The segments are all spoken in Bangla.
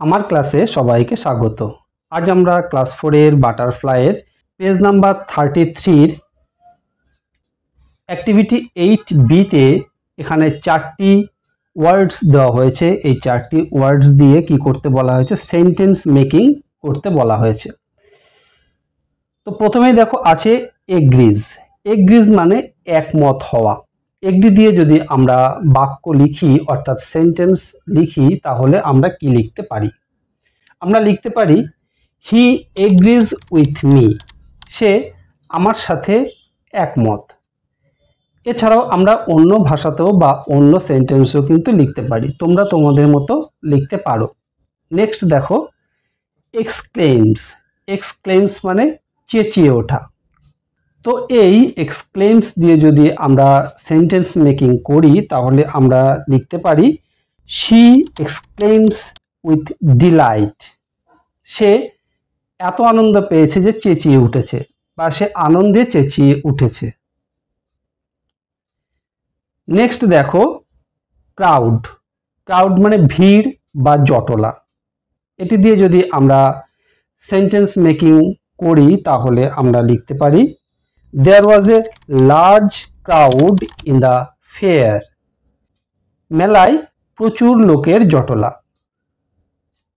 আমার ক্লাসে সবাইকে স্বাগত। আজ আমরা ক্লাস 4 এর বাটারফ্লাইয়ের পেজ নাম্বার 33 অ্যাক্টিভিটি 8B তে এখানে 4টি ওয়ার্ডস দেওয়া হয়েছে। এই 4টি ওয়ার্ডস দিয়ে কি করতে বলা হয়েছে? সেন্টেন্স মেকিং করতে বলা হয়েছে। তো প্রথমেই দেখো আছে এগ্রিজ। এগ্রিজ মানে একমত হওয়া। এগ্রি দিয়ে যদি আমরা বাক্য লিখি অর্থাৎ সেন্টেন্স লিখি তাহলে আমরা কি লিখতে পারি? আমরা লিখতে পারি হি এগ্রিজ উইথ মি, সে আমার সাথে একমত। এছাড়াও আমরা অন্য ভাষাতেও বা অন্য সেন্টেন্সও কিন্তু লিখতে পারি, তোমরা তোমাদের মতো লিখতে পারো। নেক্সট দেখো এক্সক্লেমস। এক্সক্লেমস মানে চেঁচিয়ে ওঠা। তো এই এক্সক্লেমস দিয়ে যদি আমরা সেন্টেন্স মেকিং করি তাহলে আমরা লিখতে পারি শি এক্সক্লেমস উইথ ডিলাইট, সে এত আনন্দ পেয়েছে যে চেঁচিয়ে উঠেছে বা সে আনন্দে চেঁচিয়ে উঠেছে। নেক্সট দেখো ক্রাউড। ক্রাউড মানে ভিড় বা জটলা। এটি দিয়ে যদি আমরা সেন্টেন্স মেকিং করি তাহলে আমরা লিখতে পারি there was a large crowd in the fair, মেলায় প্রচুর লোকের জটলা।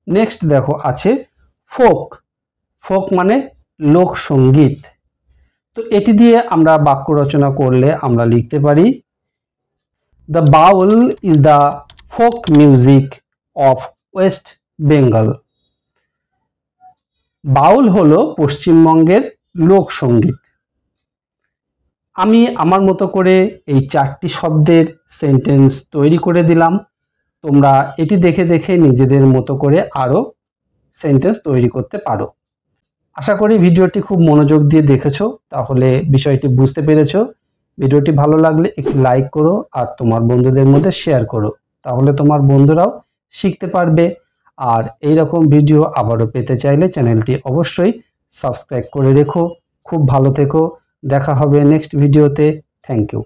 নেক্সট দেখো আছে ফোক। ফোক মানে লোকসঙ্গীত। তো এটি দিয়ে আমরা বাক্য রচনা করলে আমরা লিখতে পারি the Baul is the folk music of West Bengal. Baul হলো পশ্চিমবঙ্গের লোকসঙ্গীত। আমি আমার মতো করে এই 4টি শব্দের সেন্টেন্স তৈরি করে দিলাম। তোমরা এটি দেখে দেখে নিজেদের মতো করে আরও সেন্টেন্স তৈরি করতে পারো। আশা করি ভিডিওটি খুব মনোযোগ দিয়ে দেখেছো, তাহলে বিষয়টি বুঝতে পেরেছো। ভিডিওটি ভালো লাগলে একটি লাইক করো আর তোমার বন্ধুদের মধ্যে শেয়ার করো, তাহলে তোমার বন্ধুরাও শিখতে পারবে। আর এই রকম ভিডিও আবারও পেতে চাইলে চ্যানেলটি অবশ্যই সাবস্ক্রাইব করে রেখো। খুব ভালো থেকো, দেখা হবে নেক্সট ভিডিওতে। Thank you.